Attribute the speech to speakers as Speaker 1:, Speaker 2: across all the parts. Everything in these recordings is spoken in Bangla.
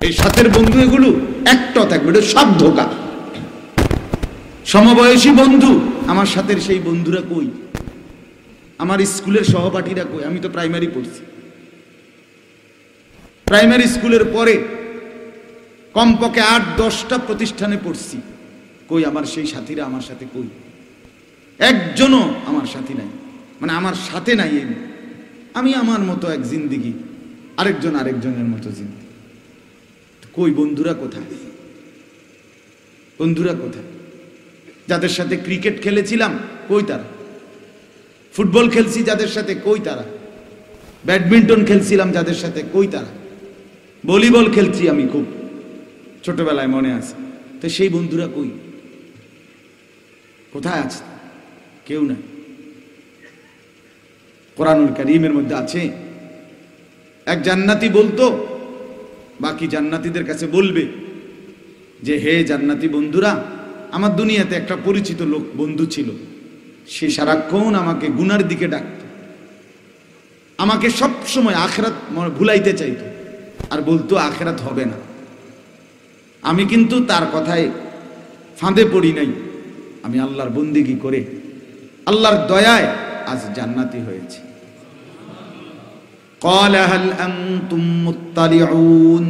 Speaker 1: এই সাথের বন্ধু এগুলো একটা থাকবে, এটা সব ধোকা। সমবয়সী বন্ধু, আমার সাথে সেই বন্ধুরা কই? আমার স্কুলের সহপাঠীরা কই? আমি তো প্রাইমারি পড়ছি, প্রাইমারি স্কুলের পরে কমপক্ষে 8-10টা প্রতিষ্ঠানে পড়ছি। কই আমার সেই সাথীরা? আমার সাথে কই? একজনও আমার সাথী নাই, মানে আমার সাথে নাই। আমি আমার মতো এক জিন্দিগি, আরেকজন আরেকজনের মতো জিন্দিগি। কই বন্ধুরা কোথায়? বন্ধুরা কোথায়? যাদের সাথে ক্রিকেট খেলেছিলাম কই তারা? ফুটবল খেলছি যাদের সাথে কই তারা? ব্যাডমিন্টন খেলছিলাম যাদের সাথে কই তারা? ভলিবল খেলছি আমি খুব ছোটবেলায়, মনে আছে। তো সেই বন্ধুরা কই? কোথায় আছে? কেউ নাই। কোরআনুল কারীমের মধ্যে আছে, এক জান্নাতি বলতো, বাকি জান্নাতীদের কাছে বলবে যে হে জান্নাতি বন্ধুরা, আমার দুনিয়াতে একটা পরিচিত লোক বন্ধু ছিল, সে সারাক্ষণ আমাকে গুনার দিকে ডাকত, আমাকে সব সময় আখিরাত ভুলাইতে চাইতো, আর বলতো আখিরাত হবে না। আমি কিন্তু তার কথায় ফাঁদে পড়ি নাই, আমি আল্লাহর বন্দেগী করে আল্লাহর দয়ায় আজ জান্নাতি হয়েছি। ক্বালা হাল আনতুম মুত্তালিউন।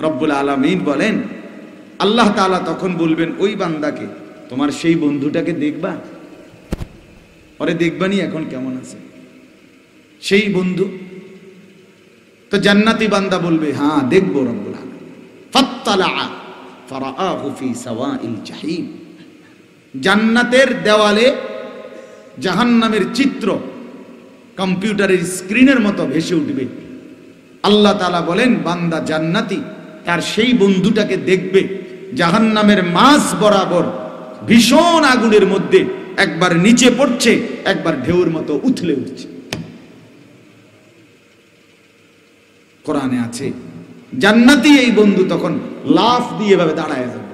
Speaker 1: রব্বুল আলামিন বলেন, আল্লাহ তাআলা তখন বলবেন ওই বান্দাকে, তোমার সেই বন্ধুটাকে দেখবা? পরে দেখবানি এখন কেমন আছে সেই বন্ধু? তো জান্নাতি বান্দা বলবে হ্যাঁ দেখবো। রব্বুল আলামিন ফাত্তালা ফারাআহু ফি সাওয়াইল জাহিম। জান্নাতের দেওয়ালে জাহান্নামের চিত্র কম্পিউটারের স্ক্রিনের মতো ভেসে উঠবে। আল্লাহ তাআলা বলেন বান্দা জান্নাতি তার সেই বন্ধুটাকে দেখবে জাহান্নামের মাঝ বরাবর ভীষণ আগুনের মধ্যে, একবার নিচে পড়ছে, একবার ঢেউর মতো উথলে উঠছে। কোরআনে আছে জান্নাতি এই বন্ধু তখন লাফ দিয়ে এভাবে দাঁড়ায় যাবে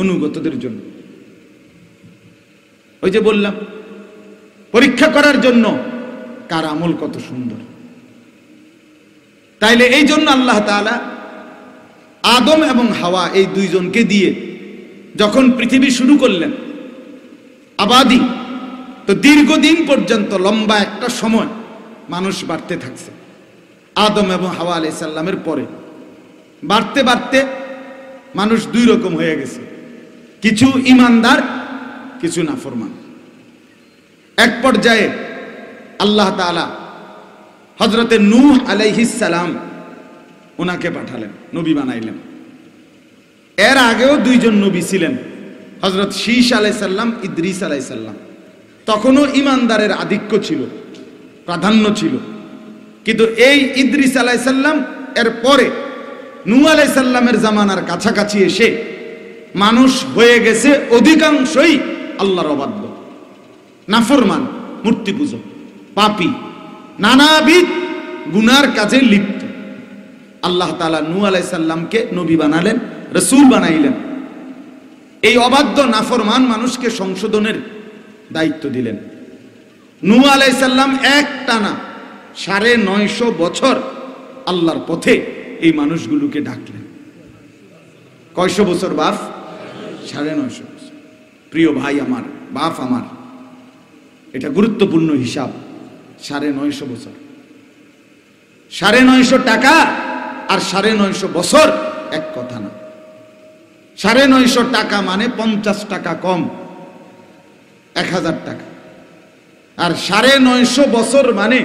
Speaker 1: অনুগতদের জন্য। ওই যে বললাম পরীক্ষা করার জন্য কার আমল কত সুন্দর। তাইলে এই জন্য আল্লাহ তাআলা আদম এবং হাওয়া এই দুইজনকে দিয়ে যখন পৃথিবী শুরু করলেন আবাদি, তো দীর্ঘদিন পর্যন্ত লম্বা একটা সময় মানুষ বাড়তে থাকছে। আদম এবং হাওয়া আলাইহিস সালামের পরে বাড়তে বাড়তে মানুষ দুই রকম হয়ে গেছে, কিছু ঈমানদার, কিছু নাফরমান। এক পর্যায়ে আল্লাহ তাআলা হযরতে নূহ আলাইহিস সালাম ওনাকে পাঠালেন, নবী বানাইলেন। এর আগেও দুইজন নবী ছিলেন, হযরত শীশ আলাইহিস সালাম, ইদ্রিস আলাইহিস সালাম। তখনও ঈমানদারের আধিক্য ছিল, প্রাধান্য ছিল। কিন্তু এই ইদ্রিস আলাইহিস সালাম এর পরে নূহ আলাইহিস সালামের জামানার কাছাকাছি এসে মানুষ হয়ে গেছে অধিকাংশই আল্লাহর অবাধ্য, নাফরমান, মূর্তি পূজক, পাপী, নানাবিধ গুনার কাজে লিপ্ত। আল্লাহ তাআলা নূহ আলাইহিস সালামকে নবী বানালেন, রাসূল বানাইলেন। এই অবাধ্য নাফরমান মানুষকে সংশোধনের দায়িত্ব দিলেন। নূহ আলাইহিস সালাম একটানা 950 বছর আল্লাহর পথে এই মানুষগুলোকে ডাকলেন। কয়শো বছর বাপ? 950 বছর। প্রিয় ভাই আমার, বাপ আমার, এটা গুরুত্বপূর্ণ হিসাব। 950 বছর, 950 টাকা আর 950 বছর এক কথা না। 950 টাকা মানে 50 টাকা কম, 1000 টাকা। আর 950 বছর মানে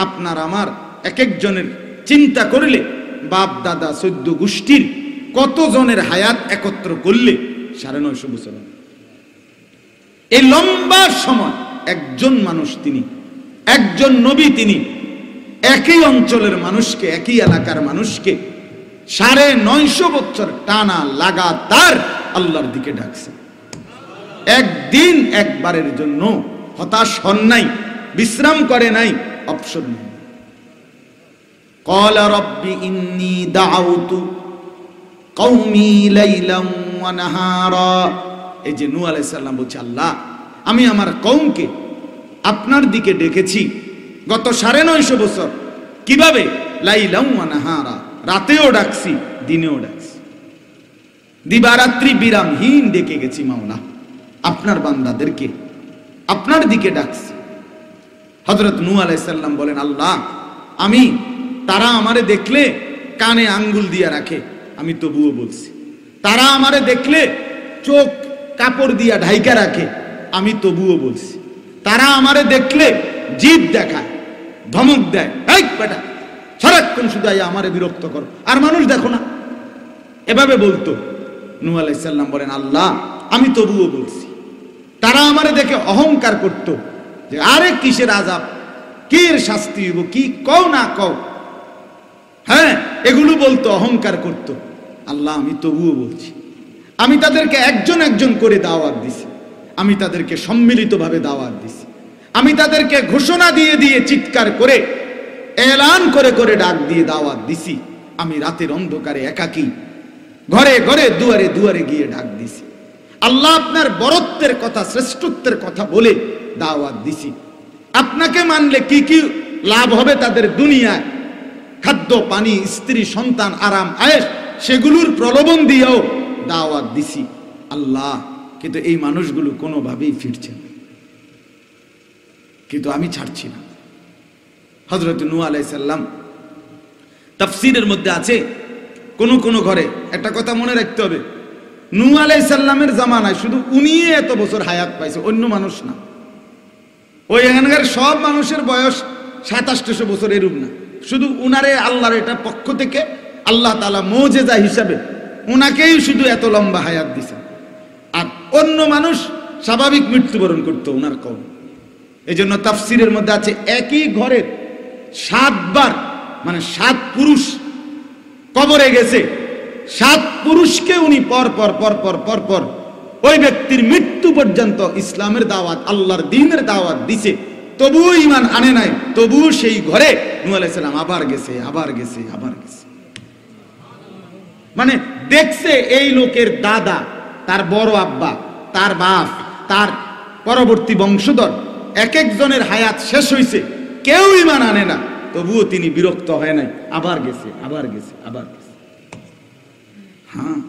Speaker 1: আপনার আমার এক একজনের চিন্তা করলে বাপ দাদা 14 গোষ্ঠীর কত জনের হায়াত একত্র করলে 950 বছর। এই লম্বা সময় একজন মানুষ, তিনি একজন নবী, তিনি একই অঞ্চলের মানুষকে, একই এলাকার মানুষকে 950 বছর টানা লাগাতার আল্লাহর দিকে ডাকছে। একদিন একবারের জন্য হতাশ হন নাই, বিশ্রাম করে নাই, অবসর নেই। ক্বালা রাব্বি ইন্নী দাআউতু কওমি লাইলাম ওয়া নাহারা। এই যে নূহ আলাইহিস সালাম বলছে, আল্লাহ আমি আমার কওমকে আপনার দিকে ডেকেছি গত 950 বছর। কিভাবে? লাইলাম ওয়া নাহারা, রাতেও ডাকছি দিনেও ডাকছি, দিবারাত্রি বিরামহীন ডেকে গেছি মাওলা, আপনার বান্দাদেরকে আপনার দিকে ডাকছি। হযরত নূহ আলাইহিস সালাম বলেন, আল্লাহ আমি, তারা আমারে দেখলে কানে আঙ্গুল দিয়া রাখে, আমি তবুও বলছি। তারা আমারে দেখলে চোখ কাপড় দিয়া ঢাইকা রাখে, আমি তবুও বলছি। তারা আমারে দেখলে জিদ দেখায়, ধমক দেয়, এই বেটা সারাক্ষণ শুধু আমারে বিরক্ত করো, আর মানুষ দেখো না, এভাবে বলতো। নূহ আলাইহিস সালাম বলেন, আল্লাহ আমি তবুও বলছি। তারা আমারে দেখে অহংকার করত, যে আরে কিসের আযাব, কির শাস্তি হইব, কি কও না কও, হ্যাঁ এগুলো বলতো, অহংকার করত। আল্লাহ আমি তবুও বলছি। আমি তাদেরকে একজন একজন করে দাওয়াত দিছি, আমি তাদেরকে সম্মিলিতভাবে দাওয়াত দিছি, আমি তাদেরকে ঘোষণা দিয়ে দিয়ে চিৎকার করে এলান করে করে ডাক দিয়ে দাওয়াত দিছি। আমি রাতের অন্ধকারে একাকী ঘরে ঘরে দুয়ারে দুয়ারে গিয়ে ডাক দিছি। আল্লাহ আপনার বরত্বের কথা, শ্রেষ্ঠত্বের কথা বলে দাওয়াত দিছি। আপনাকে মানলে কি কি লাভ হবে তাদের দুনিয়ায়, খাদ্য পানি স্ত্রী সন্তান আরাম আয়েশ, সেগুলোর প্রলোভন দিয়েও দাওয়াত দিছি। আল্লাহ কিন্তু এই মানুষগুলো কোনোভাবেই ফিরছে না, কিন্তু আমি ছাড়ছি না। হযরত নূহ আলাইহিস সালাম তাফসীরের মধ্যে আছে, কোন কোন ঘরে একটা কথা মনে রাখতে হবে, নূহ আলাইহিস সালামের জামানায় শুধু উনি এত বছর হায়াত পাইছে, অন্য মানুষ না। ওই এখানকার সব মানুষের বয়স 2700 বছর এরূপ না, শুধু উনারে আল্লাহর এটা পক্ষ থেকে আল্লাহ তাআলা মুজিজা হিসাবে উনাকেই শুধু এত লম্বা হায়াত দিয়েছেন। আর অন্য মানুষ স্বাভাবিক মৃত্যুবরণ করতো উনার কওম। এই জন্য তাফসীরের মধ্যে আছে, একই ঘরের 7 বার, মানে 7 পুরুষ কবরে গেছে, 7 পুরুষকে উনি পর পর পর পর পর পর ওই ব্যক্তির মৃত্যু পর্যন্ত ইসলামের দাওয়াত, আল্লাহর দ্বীনের দাওয়াত দিছে, তবুও ঈমান আনে নাই, তবুও সেই ঘরে নূহ আলাইহিস সালাম আবার গেছে, আবার গেছে, আবার গেছে। মানে দেখছে এই লোকের দাদা, তার বড় আব্বা, তার বাপ, তার পরবর্তী বংশধর এক একজনের হায়াত শেষ হইছে, কেউ ঈমান আনে না, তবুও তিনি বিরক্ত হয় নাই, আবার গেছে, আবার গেছে, আবার গেছে। হ্যাঁ,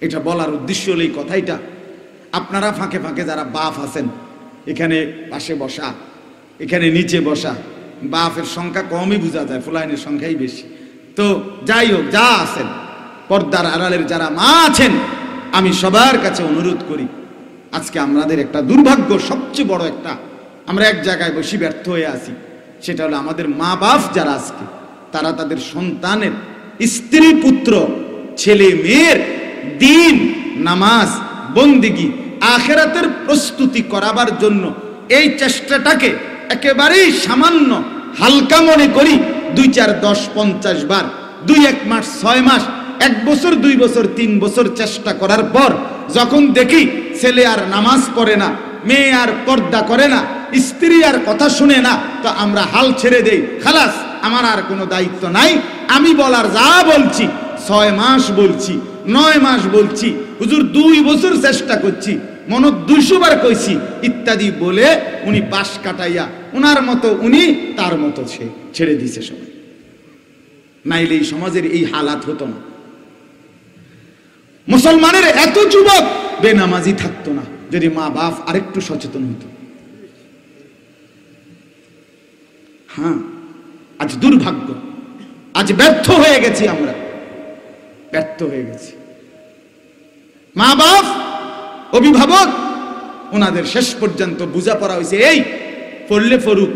Speaker 1: এটা বলার উদ্দেশ্য হলো এই কথাইটা, আপনারা ফাঁকে ফাঁকে যারা বাপ আছেন, এখানে পাশে বসা, এখানে নিচে বসা, বাপের সংখ্যা কমই বোঝা যায়, ফুলাইনের সংখ্যাই বেশি। তো যাই হোক, যা আছেন পর্দার আড়ালের যারা মা আছেন, আমি সবার কাছে অনুরোধ করি, আজকে আমাদের একটা দুর্ভাগ্য, সবচেয়ে বড় একটা, আমরা এক জায়গায় বসে ব্যর্থ হয়ে আছি, সেটা হলো আমাদের মা বাপ যারা আজকে, তারা তাদের সন্তানের, স্ত্রী পুত্র, ছেলে মেয়ের দিন, নামাজ, বন্দেগী, আখিরাতের প্রস্তুতি করাবার জন্য এই চেষ্টাটাকে একেবারেই সামান্য হালকা মনে করি। 2, 4, 10, 50 বার, 2-1 মাস, 6 মাস, 1 বছর, 2 বছর, 3 বছর চেষ্টা করার পর যখন দেখি ছেলে আর নামাজ পড়ে না, মেয়ে আর পর্দা করে না, স্ত্রী আর কথা শুনে না, তো আমরা হাল ছেড়ে দেই, খালাস আমার আর কোনো দায়িত্ব নাই, আমি বলার যা বলছি 6 মাস বলছি, 9 মাস বলছি, হুজুর 2 বছর চেষ্টা করছি, মনে 200 বার কইছি ইত্যাদি বলে উনি পাশ কাটাইয়া উনার মতো উনি, তার মতো সে ছেড়ে দিছে সবাই। নাইলে এই সমাজের এই হালাত হতো না, মুসলমানের এত যুবক বেনামাজি থাকতো না, যদি মা বাপ আরেকটু সচেতন হতো। হ্যাঁ, আজ দুর্ভাগ্য, আজ ব্যর্থ হয়ে গেছি, আমরা ব্যর্থ হয়ে গেছি। মা বাপ, অভিভাবক, ওনাদের শেষ পর্যন্ত বোঝাপড়া হয়েছে, এই পড়লে পড়ুক,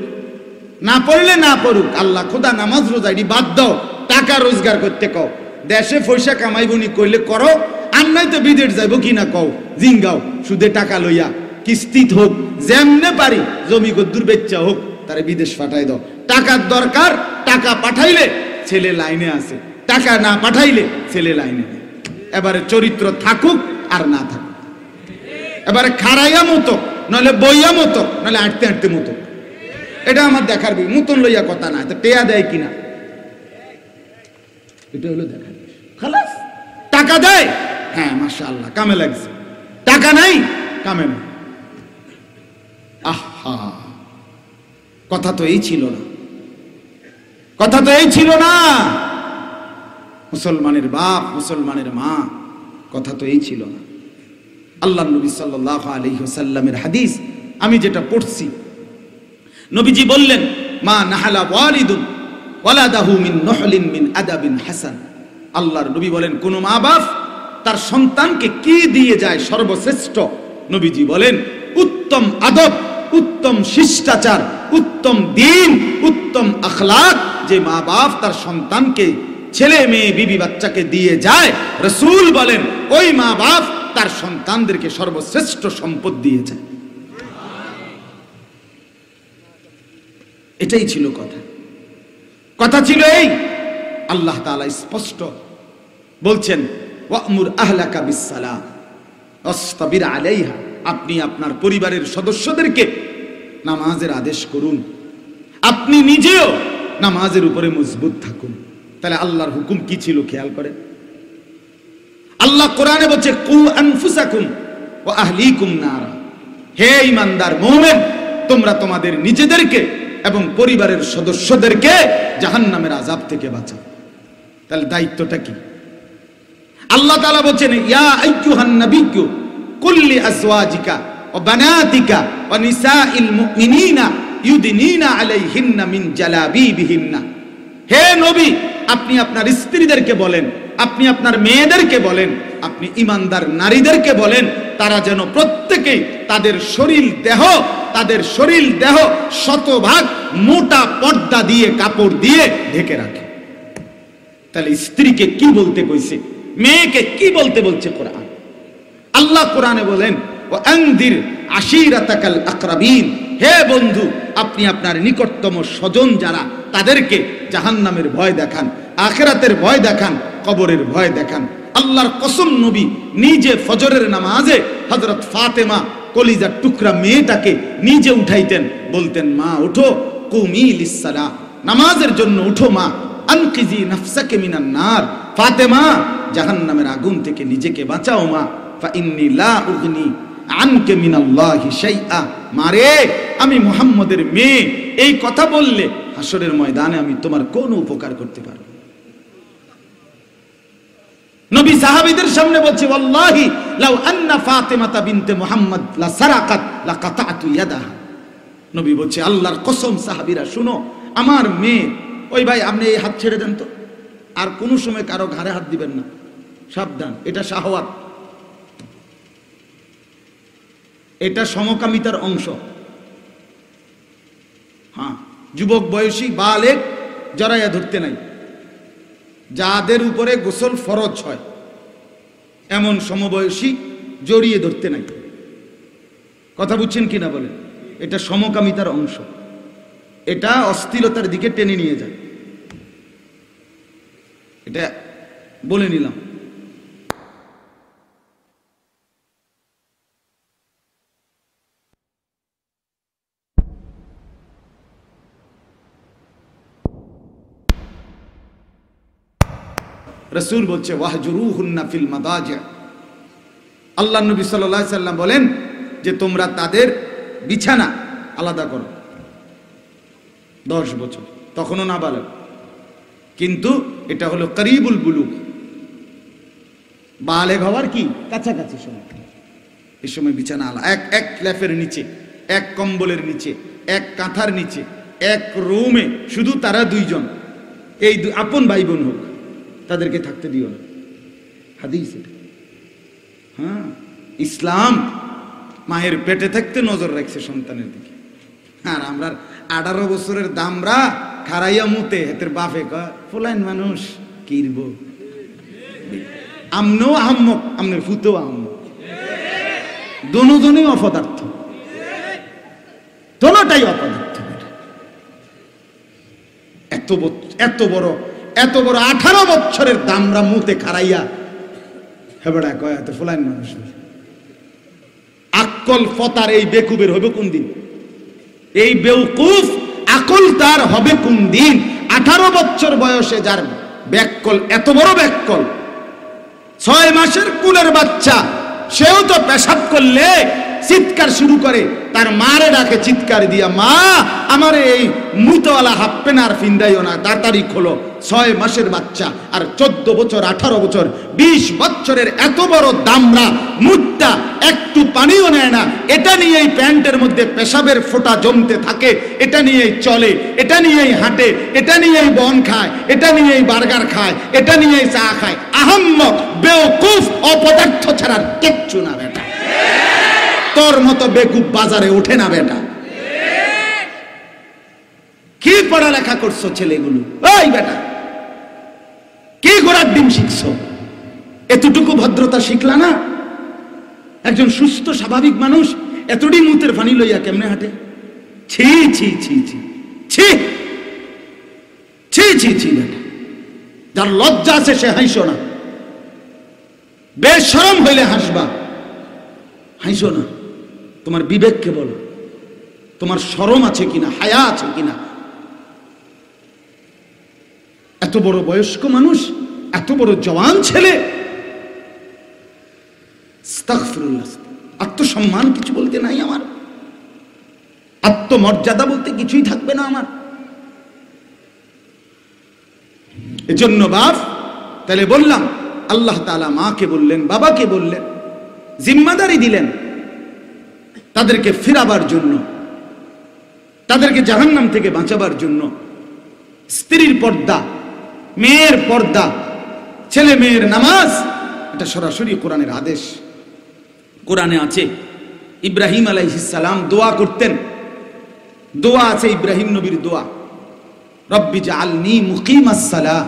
Speaker 1: না পড়লে না পড়ুক, আল্লাহ খোদা নামাজ রোজা এটি বাদ দাও, টাকা রোজগার করতে কও, দেশে পয়সা কামাইবনি কইলে করো, আর নাই তো বিদেশ যাইব কিনা কও, জিঙ্গাও, সুদে টাকা লইয়া, কিস্তিত হোক, যেমনে পারি জমি গদ্দুর বেচ্চা হোক, তারে বিদেশ পাঠাই দাও। টাকার দরকার, টাকা পাঠাইলে ছেলে লাইনে আছে, টাকা না পাঠাইলে ছেলে লাইনে নেই। এবারে চরিত্র থাকুক আর না থাকুক, এবারে খারাইয়া মতো, নইলে বইয়া মতো, নইলে আঁটতে আঁটতে মতো, এটা আমার দেখার মতন লইয়া কথা না, এটা টেয়া দেয় কিনা, এটা হলো দেখার বিষয়। খালাস, টাকা দেয়, হ্যাঁ মাশাআল্লাহ কামে লাগছে, টাকা নাই কামে না। আহা, কথা তো এই ছিল না। কথা তো এই ছিল না। মুসলমানের বাপ, মুসলমানের মা, কথা তো এই ছিল না। আল্লাহ নবী সাল্লাল্লাহু আলাইহি ওয়াসাল্লামের হাদিস আমি যেটা পড়ছি, নবীজি বললেন, মা নাহালা ওয়ালিদুন ওয়ালাদাহু মিন নহলিন মিন আদাবিন হাসান। আল্লাহর নবী বলেন, কোন মা বাপ তার সন্তানকে কি দিয়ে যায় সর্বশ্রেষ্ঠ? নবীজি বলেন, উত্তম আদব, উত্তম শিষ্টাচার, উত্তম দ্বীন, উত্তম আখলাক যে মা বাপ তার সন্তানকে, ছেলে মেয়ে বিবি বাচ্চাকে দিয়ে যায়, রাসূল বলেন ওই মা বাপ তার সন্তানদেরকে সর্বশ্রেষ্ঠ সম্পদ দিয়ে যায়। এটাই ছিল কথা। কথা ছিল এই, আল্লাহ তাআলা স্পষ্ট বলছেন, ওয়া'মুর আহলাকা বিসসালাহ ওয়াসতাবির আলাইহা। আপনি আপনার পরিবারের সদস্যদেরকে নামাজের আদেশ করুন, আপনি নিজেও নামাজের উপরে মজবুত থাকুন। তাহলে আল্লাহর হুকুম কি ছিল খেয়াল করেন। আল্লাহ কোরআনে বলছে, কু আনফুসাকুম ওয়া আহলিকুম নারা। হে ঈমানদার মুমিন, তোমরা তোমাদের নিজেদেরকে এবং পরিবারের সদস্যদেরকে জাহান্নামের আযাব থেকে বাঁচাও। তাহলে দায়িত্বটা কি? আল্লাহ তাআলা বলেন, ইয়া আইয়ুহান নাবিয়্যু কুল লি আজওয়াজিকা ওয়া বানাতিকা ওয়া নিসাইল মুমিনিনা ইউদিনিনা আলাইহিন্না মিন জালাবিবিহিন্না। হে নবী, আপনি আপনার স্ত্রীদেরকে বলেন, আপনি আপনার মেয়েদেরকে বলেন, আপনি ঈমানদার নারীদেরকে বলেন, তারা যেন প্রত্যেকেই তাদের শরীর দেহ শতভাগ মোটা পর্দা দিয়ে, কাপড় দিয়ে ঢেকে রাখে। তাহলে স্ত্রীকে কি বলতে কইছে, মেয়েকে কি বলতে বলছে কোরআন? আল্লাহ কোরআনে বলেন, ওয়া আনদির আশিরাতাকাল আকরাবিন। হে বন্ধু, আপনি আপনার নিকটতম স্বজন যারা, তাদেরকে জাহান্নামের ভয় দেখান, আখিরাতের ভয় দেখান, কবরের ভয় দেখান। আল্লাহর কসম, নবী নিজে ফজরের নামাজে হযরত ফাতেমা কলিজার টুকরা মেয়েটাকে নিজে উঠাইতেন, বলতেন, মা উঠো, কুমি লিসসালাহ, নামাজের জন্য উঠো মা, আনকিজি নাফসাকে মিনান নার, ফাতেমা জাহান্নামের আগুন থেকে নিজেকে বাঁচাও মা, ফা ইন্নী লা উগনি আনকে মিনাল্লাহি শাইআ। মারে, আমি মুহাম্মদের মেয়ে, এই কথা বললে হাসরের ময়দানে আমি তোমার কোন উপকার করতে পারব? নবী সাহাবীদের সামনে বলছে, ওয়াল্লাহি লাউ আন্না ফাতিমাতা বিনতে মুহাম্মদ লা সারাকাত লা কাতাতু ইয়াদাহা। নবী বলছে, আল্লাহর কসম সাহাবীরা শুনো, আমার মেয়ে, ওই ভাই আপনি এই হাত ছেড়ে দেন তো, আর কোন সময় কারো ঘাড়ে হাত দিবেন না, সাবধান, এটা শাহওয়াত, এটা সমকামিতার অংশ। হ্যাঁ, যুবক বয়সী বালেগ জড়াইয়া ধরতে নাই, যাদের উপরে গোসল ফরজ হয় এমন সমবয়সী জড়িয়ে ধরতে নাই। কথা বুঝছেন কিনা বলেন? এটা সমকামিতার অংশ, এটা অশ্লীলতার দিকে টেনে নিয়ে যায়। এটা বলে নিলাম। রাসূল বলছে, ওয়াহজুরুহুন্না ফিল মাদাজি। আল্লাহ নবী সাল্লাল্লাহু আলাইহি সাল্লাম বলেন যে তোমরা তাদের বিছানা আলাদা করো। 10 বছর, তখনও নাবালক, কিন্তু এটা হলো করিবুল বুলুগ, বালেগ হওয়ার কি কাছাকাছি সময়। এই সময় বিছানা আলাদা, এক লেফের নিচে, এক কম্বলের নিচে, এক কাঁথার নিচে, এক রুমে, শুধু তারা দুইজন, এই আপন ভাই বোন হোক, তাদেরকে থাকতে দিও না। হাদিস এটা। হ্যাঁ, ইসলাম মায়ের পেটে থাকতে নজর রাখছে সন্তানের দিকে। আর আমরা 18 বছরের দামরা খারাইয়া মুতে হেতের বাপে কয়, ফুলাইন মানুষ কিরব, আমনও আহম্মক, আমনের ফুতেও আহম্মক, দোনোজনই অপদার্থ, দোনোটাই অপদার্থ। এত বড় 18 বছরের দামরা মুতে খারাইয়া হেবড়া কয় এত ফুলাইন মানুষ। আকল ফতার এই বেকুবের হবে কোন দিন? এই বেউকুফ আকল তার হবে কোন দিন? 18 বছর বয়সে যার ব্যাককল, এত বড় ব্যাককল, 6 মাসের কুলের বাচ্চা, সেও তো পেশাব করলে চিৎকার শুরু করে, তার মারে ডাকে চিৎকার দিয়া, মা আমারে এই মুতওয়ালা হাফ প্যান্ট আর ফিন্দাইও না, তাড়াতাড়ি খোলো। 6 মাসের বাচ্চা আর 14 বছর 18 বছর 20 বছরের এত বড় দামরা মুত্তা একটু পানিও নেয় না, এটা নিয়েই প্যান্টের মধ্যে পেশাবের ফোঁটা জমতে থাকে, এটা নিয়েই চলে, এটা নিয়েই হাঁটে, এটা নিয়েই বন খায়, এটা নিয়েই বার্গার খায়, এটা নিয়েই চা খায়। আহম্মক বেওকুফ অপদার্থ ছাড়া কিচ্ছু না বেটা। তোর মতো বেকুব বাজারে ওঠে না বেটা। কি পড়ালেখা করছো ছেলেগুলো? ওই বেটা কি ঘোড়ার ডিম শিখছো? এতটুকু ভদ্রতা শিখলা না? একজন সুস্থ স্বাভাবিক মানুষ এতটি মুতের পানি লইয়া কেমনে হাঁটে? ছি ছি ছি ছি ছি ছি ছি ছি বেটা। যার লজ্জা আছে সে হাসো না, বেশরম হইলে হাসবা, হাসো না। তোমার বিবেককে বলো, তোমার শরম আছে কিনা, হায়া আছে কিনা? এত বড় বয়স্ক মানুষ, এত বড় জওয়ান ছেলে, আস্তাগফিরুল্লাহ। আত্মসম্মান কিছু বলতে নাই আমার, আত্মমর্যাদা বলতে কিছুই থাকবে না আমার। এজন্য বাপ, তাহলে বললাম আল্লাহ তাআলা মাকে বললেন, বাবাকে বললেন, জিম্মাদারি দিলেন তাদেরকে ফিরাবার জন্য, তাদেরকে জাহান্নাম থেকে বাঁচাবার জন্য। স্ত্রীর পর্দা, মেয়ের পর্দা, ছেলে মেয়ের নামাজ, এটা সরাসরি কোরআনের আদেশ। কোরআনে আছে ইব্রাহিম আলাইহিস সালাম দোয়া করতেন, দোয়া আছে ইব্রাহিম নবীর দোয়া, রব্বি জাআলনি মুকিমাস সালাহ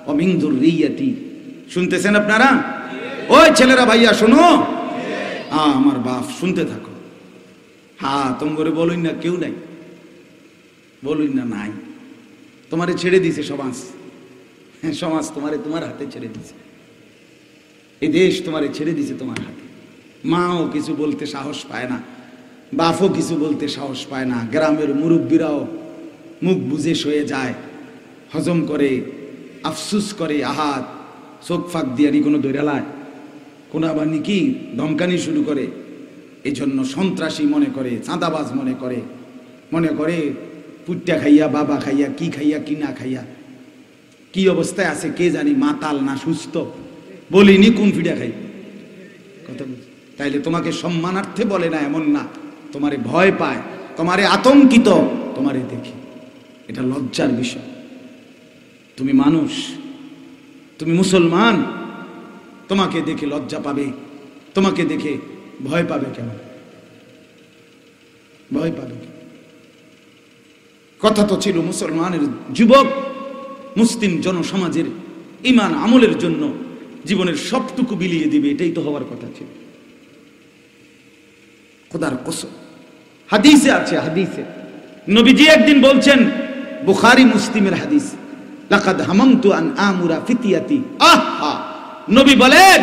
Speaker 1: ওয়া মিন যুররিয়াতি। শুনতেছেন আপনারা? ওই ছেলেরা ভাইয়া শোনো, আমার বাপ শুনতে থাকো। হ্যাঁ তোমরে বলুন না কেউ নাই, বলুন না নাই, তোমারে ছেড়ে দিছে সমাজ, সমাজ তোমারে তোমার হাতে ছেড়ে দিছে, এই দেশ তোমারে ছেড়ে দিছে তোমার হাতে। মাও কিছু বলতে সাহস পায় না, বাপও কিছু বলতে সাহস পায় না, গ্রামের মুরব্বীরাও মুখ বুজে সয়ে যায়, হজম করে, আফসুস করে, আহাত চোখ ফাঁক দিয়ারি কোনো দৈরালায়, কোনো আবার নাকি ধমকানি শুরু করে। এই জন্য সন্ত্রাসী মনে করে, চাঁদাবাজ মনে করে, মনে করে পুট্টা খাইয়া, বাবা খাইয়া, কি খাইয়া কি না খাইয়া কি অবস্থায় আছে কে জানি, মাতাল না সুস্থ, বলিনি কোন ফিডা খাই কথা বলছি। তাইলে তোমাকে সম্মানার্থে বলে না এমন না, তোমারে ভয় পায়, তোমারে আতঙ্কিত, তোমারে দেখি। এটা লজ্জার বিষয়। তুমি মানুষ, তুমি মুসলমান, তোমাকে দেখে লজ্জা পাবে, তোমাকে দেখে ভয় পাবে কেন? ভয় পাবে। কথা তো ছিল মুসলমানের যুবক মুসলিম জনসমাজের ঈমান আমলের জন্য জীবনের সবটুকু বিলিয়ে দিবে, এটাই তো হওয়ার কথা ছিল। খোদার কসম, হাদিসে আছে, হাদিসে নবীজি একদিন বলছেন, বুখারী মুসলিমের হাদিস, লাকাদ হামামতু আন আমুরা ফিতিয়াতি। আহা, নবী বলেন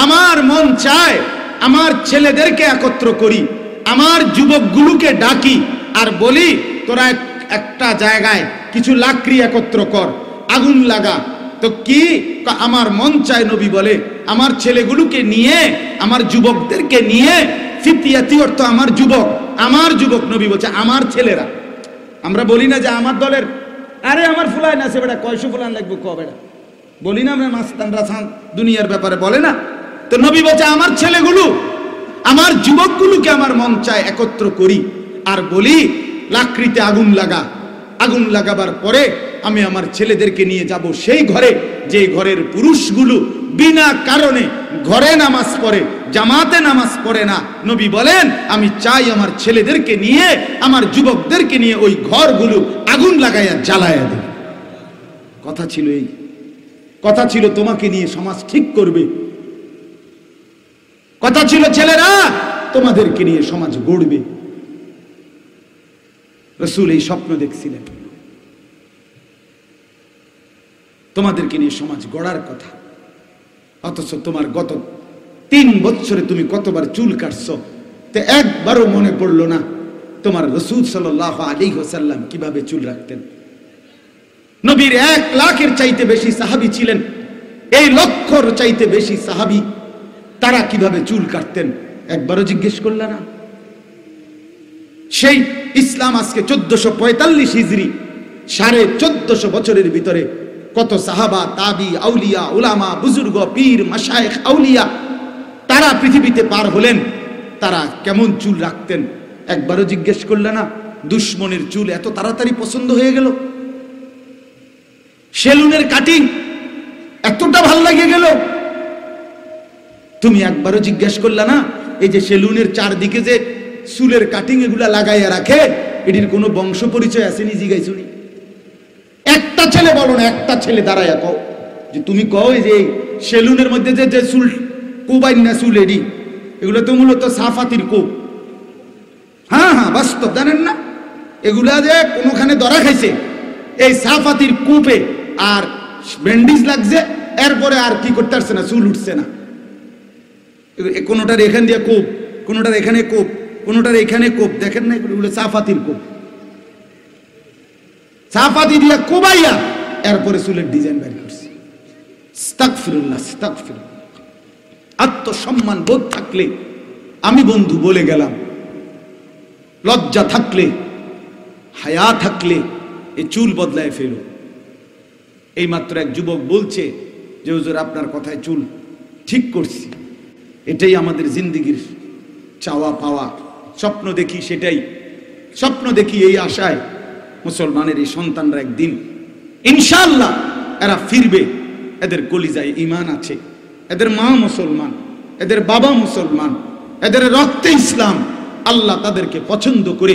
Speaker 1: আমার মন চায় আমার ছেলেদেরকে একত্র করি, আমার যুবকগুলোকে ডাকি আর বলি তোরা একটা জায়গায় কিছু লাকড়ি একত্র কর, আগুন লাগা। তো কি আমার মন চায়, নবী বলে আমার ছেলেগুলোকে নিয়ে, আমার যুবকদেরকে নিয়ে, ফিতিয়াতি অর্থ আমার যুবক, আমার যুবক, নবী বলছে আমার ছেলেরা। আমরা বলি না যে আমার দলের, আরে আমার ফুলাইন আছে বেটা, কয়শো ফুলান লাগবে ক বেটা, বলি না আমরা মাস্তানরা দুনিয়ার ব্যাপারে বলে না। তো নবী বলছে আমার ছেলেগুলো, আমার যুবকগুলোকে আমার মন চায় একত্র করি আর বলি লাকড়িতে আগুন লাগা। আগুন লাগাবার পরে আমি আমার ছেলেদেরকে নিয়ে যাব সেই ঘরে, যে ঘরের পুরুষগুলো বিনা কারণে ঘরে নামাজ পড়ে, জামাতে নামাজ পড়ে না। নবী বলেন আমি চাই আমার ছেলেদেরকে নিয়ে, আমার যুবকদেরকে নিয়ে ওই ঘরগুলো আগুন লাগাইয়া জ্বালাইয়া দেবে। কথা ছিল এই, কথা ছিল তোমাকে নিয়ে সমাজ ঠিক করবে, কথা ছিল ছেলেরা তোমাদেরকে নিয়ে সমাজ গড়বে। রাসূল এই স্বপ্ন দেখছিলেন, তোমাদেরকে নিয়ে সমাজ গড়ার কথা। অথচ তোমার গত 3 বছরে তুমি কতবার চুল কাটছো, তে একবারও মনে পড়লো না তোমার রাসূল সাল্লাল্লাহু আলাইহি ওয়াসাল্লাম কিভাবে চুল রাখতেন। নবীর 1 লাখের চাইতে বেশি সাহাবী ছিলেন, এই লক্ষর চাইতে বেশি সাহাবী, তারা কিভাবে চুল কাটতেন একবারও জিজ্ঞেস করলা না? সেই ইসলাম আজকে 1445 হিজরি, 1450 বছরের ভিতরে কত সাহাবা, তাবি, আউলিয়া, উলামা, বুজুর্গ, পীর, মাশায়েখ, আউলিয়া তারা পৃথিবীতে পার হলেন। তারা কেমন চুল রাখতেন একবারও জিজ্ঞেস করলে না? দুশ্মনের চুল এত তাড়াতাড়ি পছন্দ হয়ে গেল, সেলুনের কাটিং এতটা ভাল লাগে গেল, তুমি একবারও জিজ্ঞেস করলে না? এই যে সেলুনের চারদিকে যে চুলের কাটিং এগুলা লাগাইয়া রাখে, এটির কোনো বংশ পরিচয় আছে? নি জিগাইছুনি? একটা ছেলে বলো না, একটা ছেলে দাঁড়াইয়া কও যে তুমি কও এই যে সেলুনের মধ্যে যে যে চুল কোবাইন না চুল এডি, এগুলো তো মূলত সাফাতির কোপ। হ্যাঁ হ্যাঁ, বাস্তব, জানেন না? এগুলা যে কোনোখানে ধরা খাইছে এই সাফাতির কূপে, আর ব্যান্ডিজ লাগছে, এরপরে আর কি করতে পারছে না, চুল উঠছে না। কোনোটার এখান দিয়ে কোপ, কোনোটার এখানে কোপ, কোনোটার এখানে কোপ, দেখেন না? এগুলো সাফাতির কোপ। সাফাতি দিয়া কোবাইয়া এরপরে চুলের ডিজাইন বের করছে। আস্তাগফিরুল্লাহ, আস্তাগফিরুল্লাহ। আত্মসম্মান বোধ থাকলে, আমি বন্ধু বলে গেলাম, লজ্জা থাকলে, হায়া থাকলে এই চুল বদলায় ফেলো। এই মাত্র এক যুবক বলছে যে হুজুর আপনার কথায় চুল ঠিক করছি। এটাই আমাদের জিন্দেগির চাওয়া পাওয়া, স্বপ্ন দেখি, সেটাই স্বপ্ন দেখি। এই আশায় মুসলমানের এই সন্তানরা একদিন ইনশাআল্লাহ এরা ফিরবে। এদের কলিজায় ঈমান আছে, এদের মা মুসলমান, এদের বাবা মুসলমান, এদের রক্তে ইসলাম। আল্লাহ তাদেরকে পছন্দ করে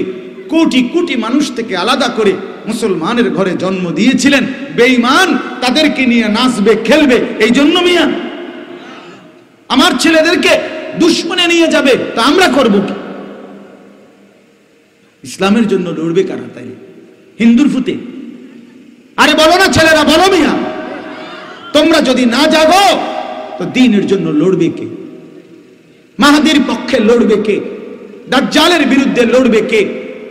Speaker 1: কোটি কোটি মানুষ থেকে আলাদা করে মুসলমানের ঘরে জন্ম দিয়েছিলেন। বেঈমান তাদেরকে নিয়ে নাচবে, খেলবে, এই জন্য মিয়া আমার ছেলেদেরকে দুশ্মনে নিয়ে যাবে, তা আমরা করব কি? ইসলামের জন্য লড়বে কারা? তাই হিন্দুর ফুতে? আরে বলো না ছেলেরা, বলো মিয়া, তোমরা যদি না জাগো তো দ্বীনের জন্য লড়বে কে? মাহাদির পক্ষে লড়বে কে? দাজ্জালের বিরুদ্ধে লড়বে কে?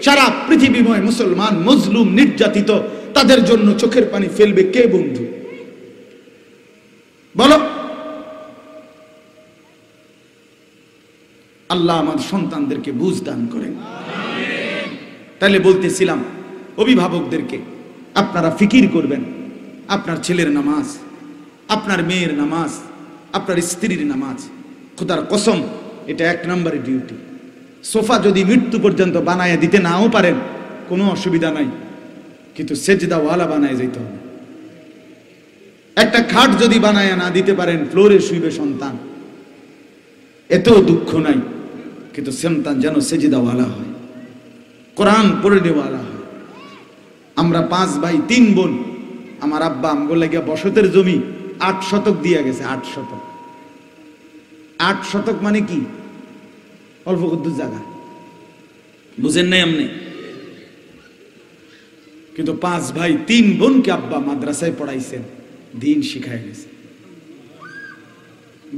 Speaker 1: সারা পৃথিবীময় মুসলমান মজলুম, নির্যাতিত, তাদের জন্য চোখের পানি ফেলবে কে বন্ধু? বলো। আল্লাহ আমাদের সন্তানদেরকে বুঝ দান করেন। তাহলে বলতেছিলাম অভিভাবকদেরকে, আপনারা ফিকির করবেন আপনার ছেলের নামাজ, আপনার মেয়ের নামাজ, আপনার স্ত্রীর নামাজ। খোদার কসম, এটা 1 নম্বরের ডিউটি। সোফা যদি মৃত্যু পর্যন্ত বানায় দিতে নাও পারেন কোনো অসুবিধা নাই, কিন্তু সেজদাওয়ালা বানায় যেতে হবে। একটা খাট যদি বানায় না দিতে পারেন, ফ্লোরে শুইবে সন্তান, এতেও দুঃখ নাই, কিন্তু সন্তান যেন সেজদাওয়ালা হয়, কোরআন পড়ে নেওয়ালা হয়। আমরা 5 ভাই 3 বোন। আমার আব্বা আমগো লাগিয়া বসতের জমি 8 শতক দিয়ে গেছে। 8 শতক। 8 শতক মানে কি? অল্প কদ্দুর জায়গা, বুঝেন নাই আমনে? কিন্তু 5 ভাই 3 বোনকে আব্বা মাদ্রাসায় পড়াইছেন, দিন শিখায় গেছে।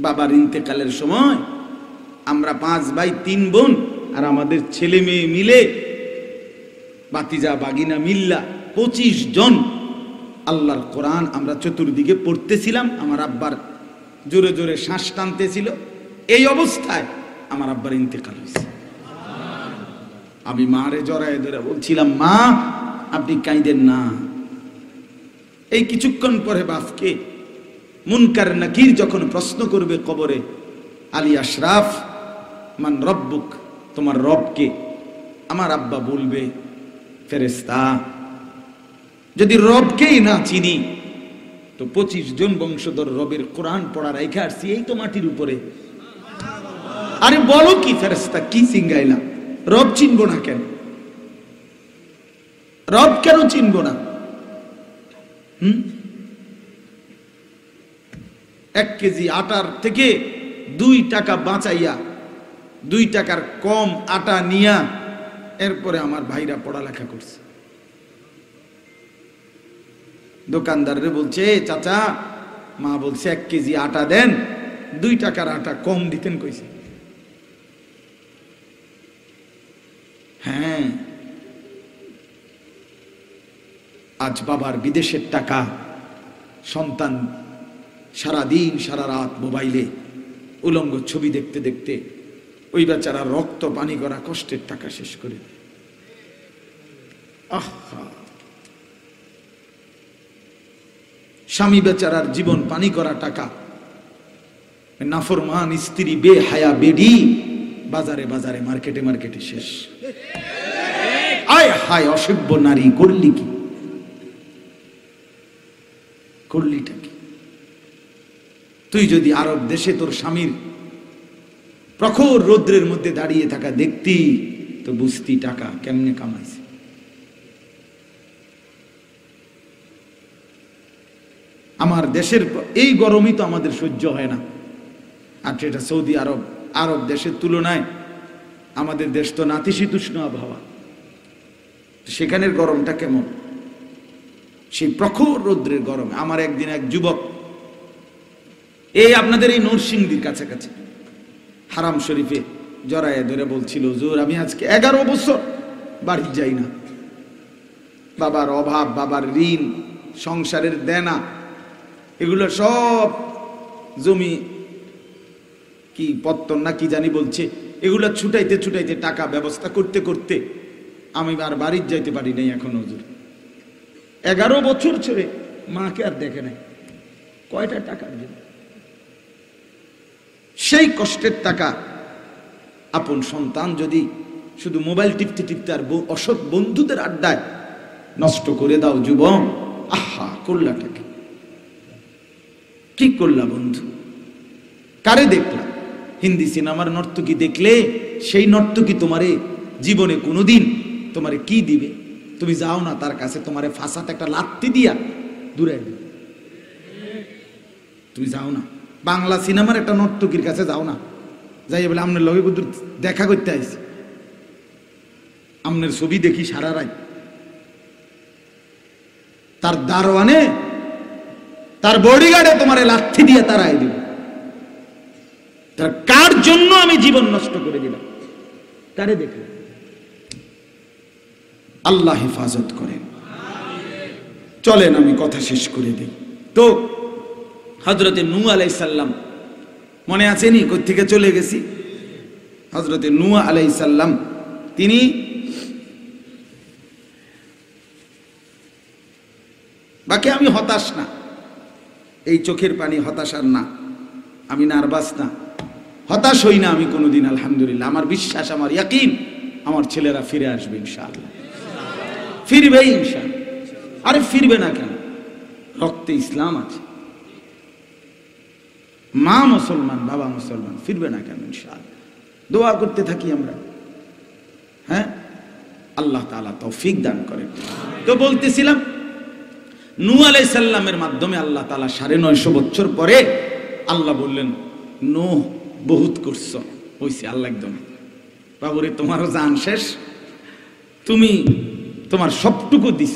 Speaker 1: বাবার ইন্তেকালের সময় আমরা 5 ভাই 3 বোন আর আমাদের ছেলে মেয়ে মিলে, বাতিজা বাগিনা মিল্লা 25 জন আল্লাহর কোরআন আমরা চতুর্দিকে পড়তেছিলাম। আমার আব্বার জোরে জোরে শ্বাস টানতেছিল। এই অবস্থায় আমার আব্বার ইন্তেকাল হয়েছে। আমি মারে জড়ায় ধরে বলছিলাম, মা আপনি কাঁদেন না। এই কিছুক্ষণ পরে বাপকে মুনকার নাকির যখন প্রশ্ন করবে কবরে, আলী আশরাফ মান রব্বুক, তোমার রব কে? আমার আব্বা বলবে ফেরেশতা। যদি রবকেই না চিনি তো 25 জন বংশধর রবের কোরআন পড়া রাইখা আসছি এই তো মাটির উপরে। আরে বলো কি ফেরেশতা, কি সিঙ্গাইলা? রব চিনবো না কেন? রব কেন চিনবো না? 1 কেজি আটার থেকে 2 টাকা বাঁচাইয়া 2 টাকার কম আটা নিয়া এরপরে আমার ভাইরা পড়ালেখা করছে। দোকানদাররে বলছে, চাচা মা বলছে 1 কেজি আটা দেন, 2 টাকার আটা কম দিতেন কইছে। হ্যাঁ, আজ বাবার বিদেশের টাকা, সন্তান সারা দিন সারা রাত মোবাইলে উলঙ্গ ছবি দেখতে দেখতে ওই বেচারা রক্ত পানি করা কষ্টের টাকা শেষ করে। আহা, স্বামী বেচারার জীবন পানি করা টাকা, নাফরমান স্ত্রী বেহায়া বেডি বাজারে বাজারে মার্কেটে মার্কেটে শেষ। আয় হায় অসভ্য নারী, করলি কি, করলিটা কি? তুই যদি আরব দেশে তোর স্বামীর প্রখর রৌদ্রের মধ্যে দাঁড়িয়ে থাকা দেখতি তো বুঝতি টাকা কেমনে কামাইছে। আমার দেশের এই গরমই তো আমাদের সহ্য হয় না, আর সেটা সৌদি আরব, আরব দেশের তুলনায় আমাদের দেশ তো নাতিশীতোষ্ণ আবহাওয়া, সেখানের গরমটা কেমন? সেই প্রখর রৌদ্রের গরমে আমার একদিন এক যুবক এই আপনাদের এই নরসিংদীর কাছাকাছি হারাম শরীফে জড়ায়ে ধরে বলছিল, হুজুর আমি আজকে 11 বছর বাড়ি যাই না, বাবার অভাব, বাবার ঋণ, সংসারের দেনা, এগুলো সব জমি কি পত্তন না কি জানি বলছে, এগুলো ছুটাইতে ছুটাইতে টাকা ব্যবস্থা করতে করতে আমি আর বাড়ি যাইতে পারি নাই এখন হুজুর। 11 বছর ছেড়ে মাকে আর দেখে নাই, কয়টা টাকার জন্য? সেই কষ্টের টাকা আপন সন্তান যদি শুধু মোবাইল টিপতে টিপতে আর অসৎ বন্ধুদের আড্ডায় নষ্ট করে দাও যুবক, আহা করলাটাকে কি করলা বন্ধু? কারে দেখলা? হিন্দি সিনেমার নর্তকী দেখলে সেই নর্তকী তোমারে জীবনে কোনোদিন তোমারে কি দিবে? তুমি যাও না তার কাছে, তোমারে ফাঁসাতে একটা লাত্তি দিয়া দূরে দিবে। তুমি যাও না বাংলা সিনেমার একটা নর্তকীর কাছে, যাও না, যাই বলে আমনের লগে বুদ্ধ দেখা করতে আইছি, আমনের ছবি দেখি সারা রাত, তার দারোয়ানে তার বডিগার্ডে তোমারে লাথি দিয়ে তারাই দিবে। তার কার জন্য আমি জীবন নষ্ট করে দিলাম? কারে দেখলে? আল্লাহ হেফাজত করেন। চলেন আমি কথা শেষ করে দিই। তো হযরতে নূহ আলাইহিস সালাম মনে আছে নি কই থেকে চলে গেছি? হযরতে নূহ আলাইহিস সালাম তিনি বাকি আমি হতাশ না, এই চোখের পানি হতাশার না, আমি নার্ভাস না, হতাশ হই না আমি কোনোদিন। আলহামদুলিল্লাহ, আমার বিশ্বাস, আমার ইয়াকিন আমার ছেলেরা ফিরে আসবে ইনশাআল্লাহ, ফিরবে ইনশাআল্লাহ। আরে ফিরবে না কেন? রক্তে ইসলাম আছে, মা মুসলমান, বাবা মুসলমান, ফিরবে না কেন ইনশাআল্লাহ? দোয়া করতে থাকি আমরা, হ্যাঁ, আল্লাহ তাআলা তৌফিক দান করেন। তো বলতেছিলাম নূহ আলাইহিস সালামের মাধ্যমে আল্লাহ তাআলা 950 বছর পরে আল্লাহ বললেন, নূহ বহুত করছো, হইছে। আল্লাহ একদম, বাবুরে তোমারও জান শেষ, তুমি তোমার সবটুকু দিছ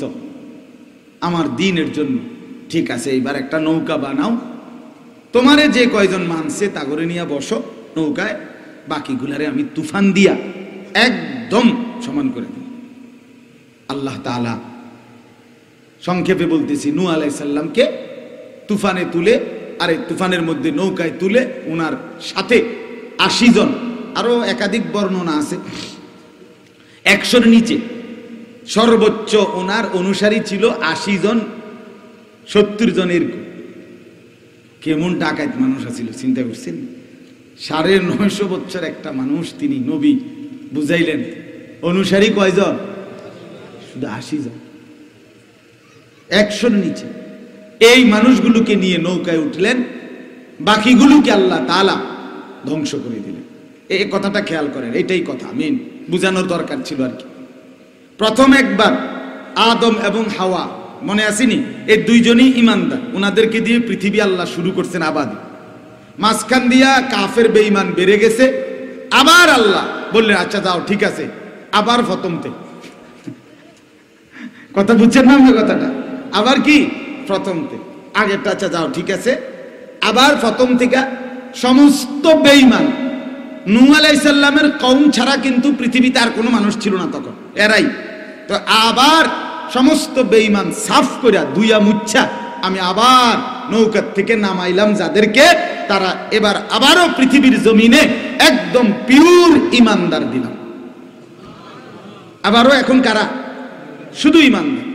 Speaker 1: আমার দ্বীনের জন্য, ঠিক আছে, এইবার একটা নৌকা বানাও, তোমারে যে কয়জন মানছে তাগরে নিয়ে বসো নৌকায়, বাকিগুলারে আমি তুফান দিয়া একদম সমান করে দিই। আল্লাহ তাআলা সংক্ষেপে বলতেছি, নূহ আলাইহিস সালামকে তুফানে তুলে, আর এই তুফানের মধ্যে নৌকায় তুলে ওনার সাথে 80 জন, আরো একাধিক বর্ণনা আছে, 100-এর নিচে সর্বোচ্চ ওনার অনুসারী ছিল 80 জন, 70 জন, এরকম। কেমন ডাকাত মানুষ আছিল চিন্তা করছেন? 950 বছর একটা মানুষ, তিনি নবী, বুঝাইলেন অনুসারী কয়জন? শুধু 80 জন, 100-এর নিচে। এই মানুষগুলোকে নিয়ে নৌকায় উঠলেন, বাকিগুলোকে আল্লাহ তাআলা ধ্বংস করে দিলেন। এই কথাটা খেয়াল করেন, এটাই কথা মেন বুঝানোর দরকার ছিল আর কি। প্রথম একবার আদম এবং হাওয়া, মনে আসেনি? এই দুইজনই ইমানদার, ওনাদেরকে দিয়ে পৃথিবী আল্লাহ শুরু করছেন আবাদি। মাঝখান দিয়া কাফের বেঈমান বেড়ে গেছে, আবার আল্লাহ বললেন আচ্ছা যাও, ঠিক আছে, আবার প্রথমতে। কথা বুঝছেন না কথাটা? আবার কি প্রথমতে, আগেরটা আচ্ছা যাও ঠিক আছে, আবার প্রথম থেকে সমস্ত বেঈমান। নূহ আলাইহিস সালামের কওম ছাড়া কিন্তু পৃথিবীতে আর কোনো মানুষ ছিল না তখন, এরাই। তো আবার সমস্ত বেঈমান সাফ কইরা দুইয়া মুচ্ছা আমি আবার নৌকার থেকে নামাইলাম যাদেরকে, তারা এবার আবারও পৃথিবীর জমিনে একদম পিওর ইমানদার দিলাম। আবারও এখন কারা? শুধু ইমানদার।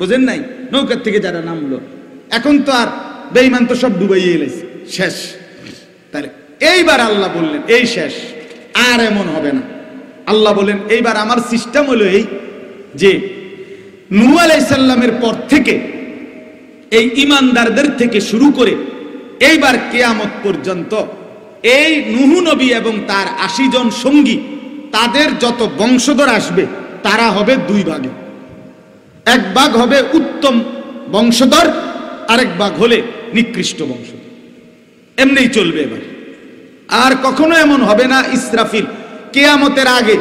Speaker 1: বুঝেন নাই? নৌকার থেকে যারা নামলো, এখন তো আর বেঈমান তো সব ডুবাইয়ে এলেছে, শেষ। তাহলে এইবার আল্লাহ বললেন এই শেষ, আর এমন হবে না। আল্লাহ বলেন এইবার আমার সিস্টেম হলো এই যে নূহ আলাইহিস সালামের পর থেকে এই ইমানদারদের থেকে শুরু করে এইবার কিয়ামত পর্যন্ত এই নূহ নবী এবং তার ৮০ জন সঙ্গী, তাদের যত বংশধর আসবে তারা হবে দুই ভাগে। এক ভাগ হবে উত্তম বংশধর, আরেক ভাগ হলে নিকৃষ্ট বংশধর। এমনিই চলবে এবার। আর কখনো এমন হবে না ইসরাফিল কিয়ামতের আগে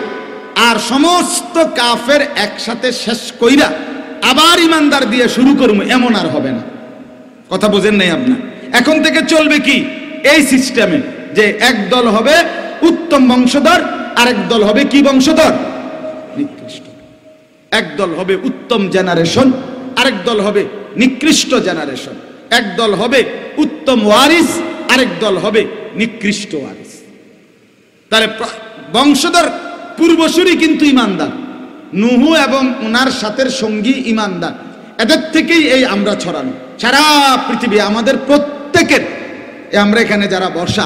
Speaker 1: আর সমস্ত কাফের একসাথে শেষ কইরা আবার ইমানদার দিয়ে শুরু করবো, এমন আর হবে না। কথা বোঝেন নাই আপনার? এখন থেকে চলবে কি এই সিস্টেমে যে এক দল হবে উত্তম বংশধর, আরেক দল হবে কি বংশধর? নিকৃষ্ট। এক দল হবে উত্তম জেনারেশন, আরেক দল হবে নিকৃষ্ট জেনারেশন। এক দল হবে উত্তম ওয়ারিস, আরেক দল হবে নিকৃষ্ট ওয়ারিস। তাহলে বংশধর পূর্বসূরি কিন্তু ইমানদার, নূহ এবং ওনার সাথের সঙ্গী ইমানদার। এদের থেকেই এই আমরা ছড়ানো সারা পৃথিবী, আমাদের প্রত্যেকের, আমরা এখানে যারা বসা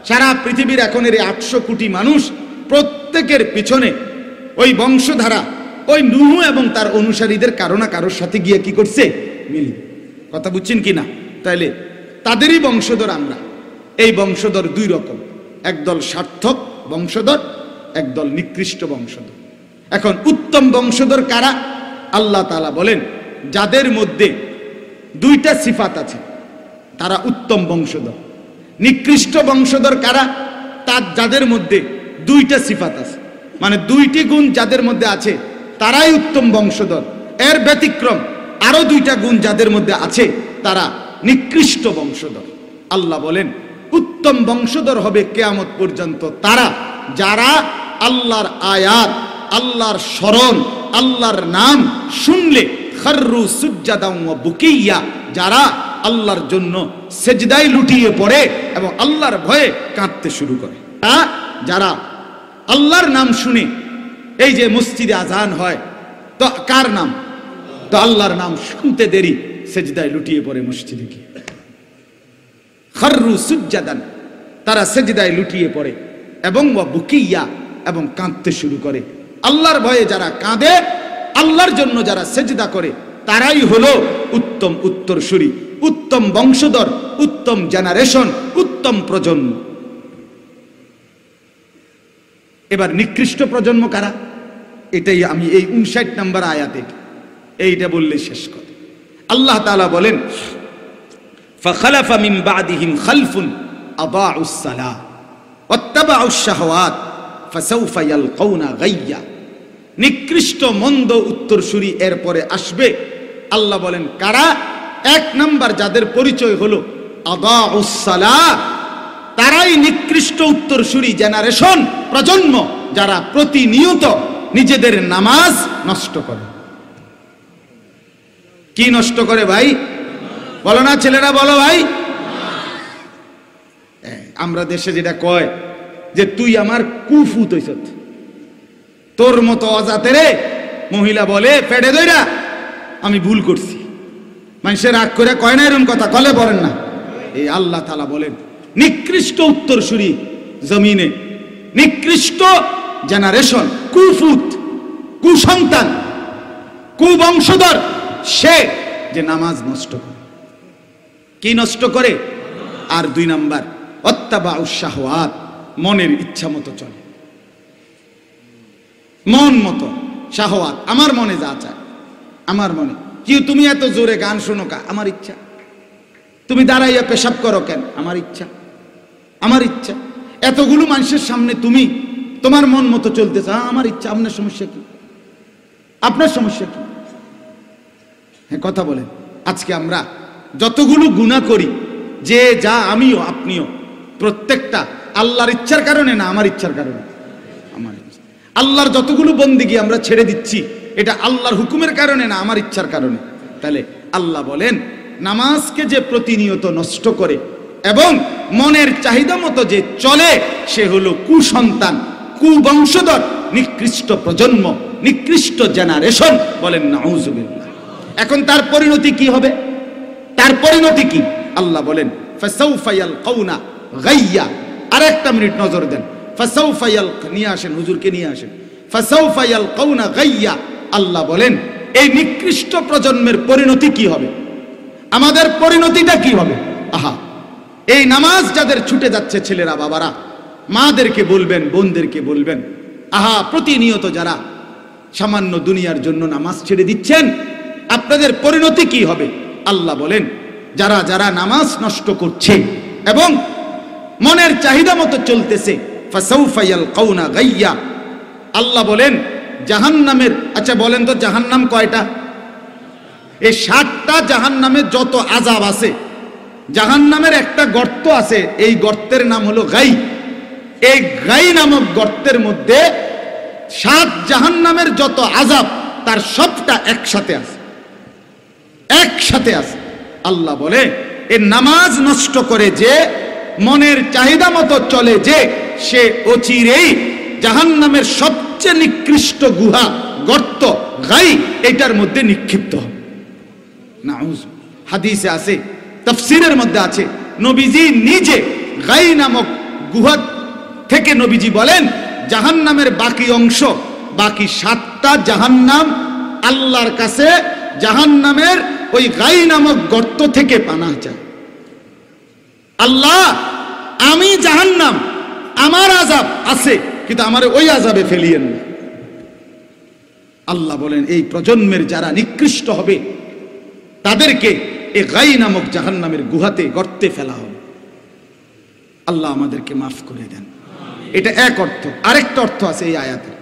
Speaker 1: সারা পৃথিবীর এখন এর ৮০০ কোটি মানুষ, প্রত্যেকের পিছনে ওই বংশধারা ওই নূহ এবং তার অনুসারীদের কারো না কারোর সাথে গিয়ে কি করছে? মিল। কথা বুঝছেন কি না? তাইলে তাদেরই বংশধর আমরা। এই বংশধর দুই রকম, একদল সার্থক বংশধর, একদল নিকৃষ্ট বংশধর। এখন উত্তম বংশধর কারা? আল্লাহ তাআলা বলেন যাদের মধ্যে দুইটা সিফাত আছে তারা উত্তম বংশধর। নিকৃষ্ট বংশধর কারা? তার যাদের মধ্যে দুইটা সিফাত আছে, মানে দুইটি গুণ যাদের মধ্যে আছে তারাই উত্তম বংশধর। এর ব্যতিক্রম আরো দুইটা গুণ যাদের মধ্যে আছে তারা নিকৃষ্ট বংশধর। আল্লাহ বলেন উত্তম বংশধর হবে কিয়ামত পর্যন্ত তারা যারা আল্লাহর আয়াত, আল্লাহর স্মরণ, আল্লাহর নাম শুনলে খাররু সুজ্জাদান ওয়া বুকিয়া, যারা আল্লাহর জন্য সেজদায় লুটিয়ে পড়ে এবং আল্লাহর ভয়ে কাঁদতে শুরু করে। যারা আল্লাহর নাম শুনে, এই যে মসজিদে আজান হয় তো কার নাম? তো আল্লাহর নাম শুনতে দেরি সেজদায় লুটিয়ে পড়ে মসজিদে গিয়ে। খাররু সুজ্জাদান, তারা সেজদায় লুটিয়ে পড়ে এবং ওয়া বুকিয়া, এবং কাঁদতে শুরু করে। আল্লাহর ভয়ে যারা কাঁদে, আল্লাহর জন্য যারা সেজদা করে, তারাই হলো উত্তম উত্তরসূরি, উত্তম বংশধর, উত্তম জেনারেশন, উত্তম প্রজন্ম। এবার নিকৃষ্ট প্রজন্ম কারা? এটাই আমি এই 59 নম্বর আয়াতে এইটা বললে শেষ কথা। আল্লাহ তাআলা বলেন ফাখালাফা মিন বাদিহিম খালফুন আদাউস সালাহ ওয়াত্তাবাউশ শাহওয়াত ফাসাউফা ইয়ালকাউনা গাইয়া। নিকৃষ্ট মন্দ উত্তরসূরি এরপরে আসবে। আল্লাহ বলেন কারা? এক নাম্বার যাদের পরিচয় হলো আদাউস সালাহ, তারাই নিকৃষ্ট উত্তরসূরি জেনারেশন, প্রজন্ম, যারা প্রতিনিয়ত নিজেদের নামাজ নষ্ট করে। কি নষ্ট করে ভাই? বলো না ছেলেরা, বলো ভাই। আমরা দেশে যেটা কয় যে তুই আমার কুফুত হইছ, তোর মতো অজাতেরে মহিলা বলে পেটে দইরা আমি ভুল করছি। মানুষের রাগ করে কয় না এরকম কথা, কলে বলেন না। এই আল্লাহ তাআলা বলেন নিকৃষ্ট উত্তরসূরি জমিনে, নিকৃষ্ট জেনারেশন, কুফুত, কুসন্তান, কুবংশধর সে যে নামাজ নষ্ট করে। কি নষ্ট করে? আর দুই নাম্বার ওয়াত্তাবাউশ শাহওয়াত, মনের ইচ্ছা মতো চলে, মন মতো শাহওয়াত, আমার মনে যা চায় আমার মনে। কি তুমি এত জোরে গান শোনো কা? আমার ইচ্ছা। তুমি দাঁড়াইয়া পেশাব করো কেন? আমার ইচ্ছা, আমার ইচ্ছা। এতগুলো মানুষের সামনে তুমি তোমার মন মতো চলতেছে, আমার ইচ্ছা। আপনার সমস্যা কি? আপনার সমস্যা কি? হ্যাঁ কথা বলেন। আজকে আমরা যতগুলো গুনাহ করি, যে যা আমিও আপনিও, প্রত্যেকটা আল্লাহর ইচ্ছার কারণে না আমার ইচ্ছার কারণে? আমার ইচ্ছা। আল্লাহর যতগুলো বন্দেগী আমরা ছেড়ে দিচ্ছি, এটা আল্লাহর হুকুমের কারণে না আমার ইচ্ছার কারণে। তাহলে আল্লাহ বলেন নামাজকে যে প্রতিনিয়ত নষ্ট করে, এবং মনের চাহিদা মতো যে চলে সে হলো কুসন্তান, কুবংশধর, নিকৃষ্ট প্রজন্ম, নিকৃষ্ট জেনারেশন। বলেন নাউজুবিল্লাহ। এখন তার পরিণতি কি হবে? তার পরিণতি কি? আল্লাহ বলেন ফাসাউফা ইয়ালকাউনা গাইয়া। আরেকটা মিনিট নজর দেন। ফাসাউফা নিয়ে আসেন, হুজুরকে নিয়ে আসেন। ফাসাউফা ইয়ালকাউনা গাইয়া। আল্লাহ বলেন এই নিকৃষ্ট প্রজন্মের পরিণতি কি হবে? আমাদের পরিণতিটা কি হবে? আহা, এই নামাজ যাদের ছুটে যাচ্ছে ছেলেরা, বাবারা, মাদেরকে বলবেন, বোনদেরকে বলবেন, আহা, প্রতিনিয়ত যারা সামান্য দুনিয়ার জন্য নামাজ ছেড়ে দিচ্ছেন, আপনাদের পরিণতি কি হবে? আল্লাহ বলেন যারা যারা নামাজ নষ্ট করছে এবং মনের চাহিদা মতো চলতেছে, ফাসাউফা ইয়ালকাউনা গাইয়া। আল্লাহ বলেন জাহান্নামের, আচ্ছা বলেন তো জাহান্নাম কয়টা? এই 7টা জাহান্নামে যত আযাব আছে, জাহান্নামের একটা গর্ত আছে, এই গর্তের নাম হলো গাই। এই গাই নামক গর্তের মধ্যে 7 জাহান্নামের যত আযাব তার সবটা একসাথে আছে, একসাথে আছে। আল্লাহ বলে এই নামাজ নষ্ট করে যে, মনের চাহিদা মতো চলে যে, সে অচিরেই জাহান্নামের সবচেয়ে নিকৃষ্ট গুহা, গর্ত, গাই, এটার মধ্যে নিক্ষিপ্ত হবে। নাউজ। হাদিসে আছে, তাফসীরের মধ্যে আছে, নবীজি নিজে গাই নামক গুহা থেকে নবীজি বলেন জাহান্নামের বাকি অংশ, বাকি 7টা জাহান্নাম আল্লাহর কাছে জাহান্নামের ওই গাই নামক গর্ত থেকে পানাহ চায়। আল্লাহ, আমি জাহান্নাম, আমার আযাব আছে, কিন্তু আমার ওই আযাবে ফেলিয়েন না। আল্লাহ বলেন এই প্রজন্মের যারা নিকৃষ্ট হবে তাদেরকে এই গাই নামক জাহান্নামের গুহাতে, গর্তে ফেলা হবে। আল্লাহ আমাদেরকে মাফ করে দেন। এটা এক অর্থ। আরেকটা অর্থ আছে এই আয়াতের,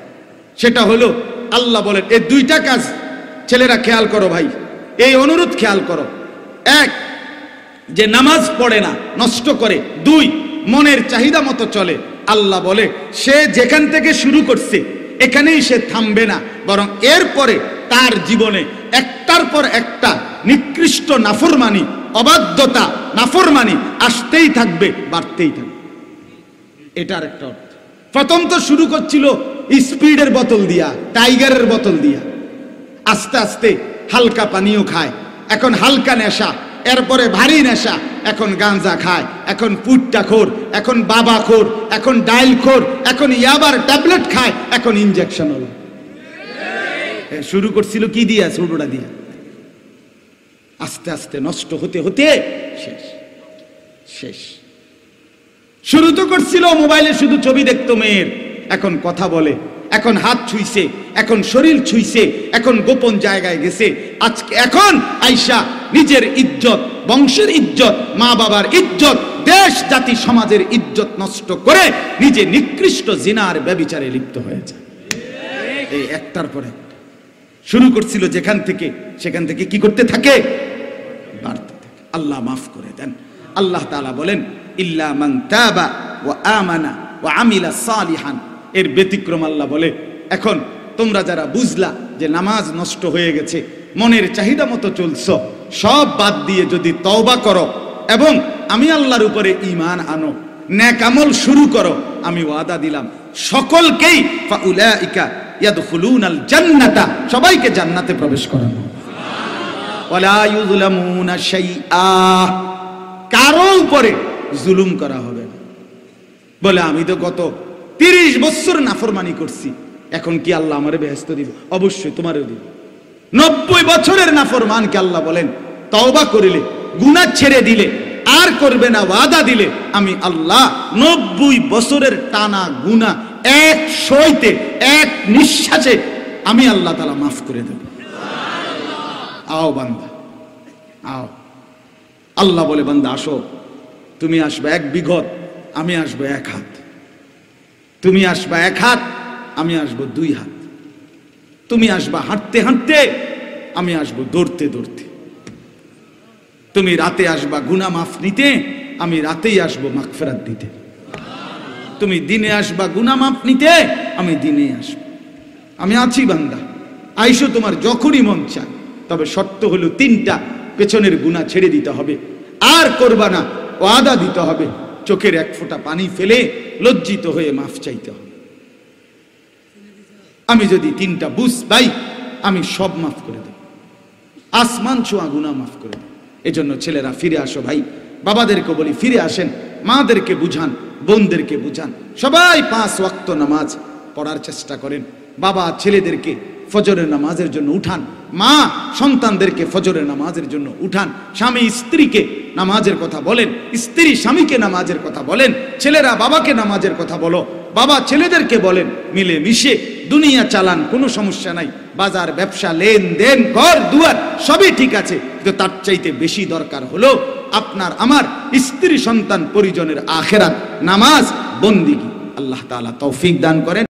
Speaker 1: সেটা হলো আল্লাহ বলেন এই 2টা কাজ ছেলেরা খেয়াল করো ভাই, এই অনুরোধ খেয়াল করো। 1, যে নামাজ পড়ে না, নষ্ট করে। 2, মনের চাহিদা মতো চলে। আল্লাহ বলে সে যেখান থেকে শুরু করছে এখানেই সে থামবে না, বরং এরপরে তার জীবনে একটার পর একটা নিকৃষ্ট নাফরমানি, অবাধ্যতা, নাফরমানি আসতেই থাকবে, বাড়তেই থাকবে। এটার একটা অর্থ। প্রথম তো শুরু করছিল স্পিডের বোতল দিয়া, টাইগারের বোতল দিয়া, আস্তে আস্তে হালকা পানীয় খায়, এখন হালকা নেশা, এরপরে ভারী নেশা, এখন গাঁজা খায়, এখন পুট্টা খোর, এখন বাবা খোর, এখন ডাইল খোর, এখন ইয়াবার ট্যাবলেট খায়, এখন ইনজেকশন হলো। শুরু করছিল কি দিয়া? ছোটটা দিয়া। আস্তে আস্তে নষ্ট হতে হতে শেষ শেষ। শুরু তো করছিল মোবাইলে শুধু ছবি দেখতো মেয়ের, এখন কথা বলে, এখন হাত ছুঁইছে, এখন শরীর ছুঁইছে, এখন গোপন জায়গায় গেছে। আজকে এখন আইসা নিজের ইজ্জত, বংশের ইজ্জত, মা বাবার ইজ্জত, দেশ জাতি সমাজের ইজ্জত নষ্ট করে নিজে নিকৃষ্ট জিনার ব্যভিচারে লিপ্ত হয়েছে। এই একটার পরে শুরু করছিল যেখান থেকে, সেখান থেকে কি করতে থাকে? বাড়তে থাকে। আল্লাহ মাফ করে দেন। আল্লাহ তাআলা বলেন ইল্লা মান তাবা ওয়া আমানা ওয়া আমিলা সালিহান। এর ব্যতিক্রম আল্লাহ বলে এখন তোমরা যারা বুঝলা যে নামাজ নষ্ট হয়ে গেছে, মনের চাহিদা মতো চলছো, সব বাদ দিয়ে যদি তওবা করো এবং আমি আল্লাহর উপরে ঈমান আনো, নেক আমল শুরু করো, আমি ওয়াদা দিলাম সকলকেই ফাউলাইকা ইয়াদখুলুনাল জান্নাতা, সবাইকে জান্নাতে প্রবেশ করানো। ওয়ালা ইউযলামুনা শাইআ, কারো উপরে জুলুম করা হবে না। বলে আমি তো গত 30 বছর নাফরমানি করছি, এখন কি আল্লাহ আমারে বেহেশত দিবে? অবশ্যই তোমারও দিবে। 90 বছরের নাফরমানকে আল্লাহ বলেন তওবা করিলে, গুনাহ ছেড়ে দিলে, আর করবে না ওয়াদা দিলে, আমি আল্লাহ 90 বছরের টানা গুনাহ এক সইতে, এক নিঃশ্বাসে আমি আল্লাহ তাআলা মাফ করে দেব। আও বান্দা আও। আল্লাহ বলে বান্দা আসো, তুমি আসবে 1 বিঘত, আমি আসবো 1 হাত। তুমি আসবা 1 হাত, আমি আসবো 2 হাত। তুমি আসবা হাঁটতে হাঁটতে, আমি আসবো দৌড়তে দৌড়তে। তুমি রাতে আসবা গুনাহ মাফ নিতে, আমি রাতেই আসবো মাগফিরাত দিতে। তুমি দিনে আসবা গুনাহ মাফ নিতে, আমি দিনেই আসবো। আমি আছি বান্দা, আইসো তোমার যখনই মন চায়। তবে শর্ত হলো 3টা, পেছনের গুনাহ ছেড়ে দিতে হবে, আর করবা না, ওয়াদা দিতে হবে, চোখের এক ফোঁটা পানি ফেলে লজ্জিত হয়ে মাফ চাইতে হবে। আমি যদি 3টা বুঝ পাই আমি সব মাফ করে দেব, আসমান ছোঁয়া গুনাহ মাফ করে দেব। এজন্য ছেলেরা ফিরে আসো ভাই, বাবাদেরকে বলি ফিরে আসেন, মাদেরকে বুঝান, বোনদেরকে বুঝান, সবাই 5 ওয়াক্ত নামাজ পড়ার চেষ্টা করেন। বাবা ছেলেদেরকে ফজরের নামাজের জন্য উঠান, মা সন্তানদেরকে ফজরের নামাজের জন্য উঠান, স্বামী স্ত্রীকে নামাজের কথা বলেন, স্ত্রী স্বামীকে নামাজের কথা বলেন, ছেলেরা বাবাকে নামাজের কথা বলো, বাবা ছেলেদেরকে বলেন, মিলে মিশে দুনিয়া চালান, কোনো সমস্যা নাই। বাজার ব্যবসা লেনদেন ঘর দুয়ার সবই ঠিক আছে, কিন্তু তার চাইতে বেশি দরকার হলো আপনার আমার স্ত্রী সন্তান পরিজনের আখিরাত, নামাজ, বন্দিগি। আল্লাহ তাআলা তৌফিক দান করেন।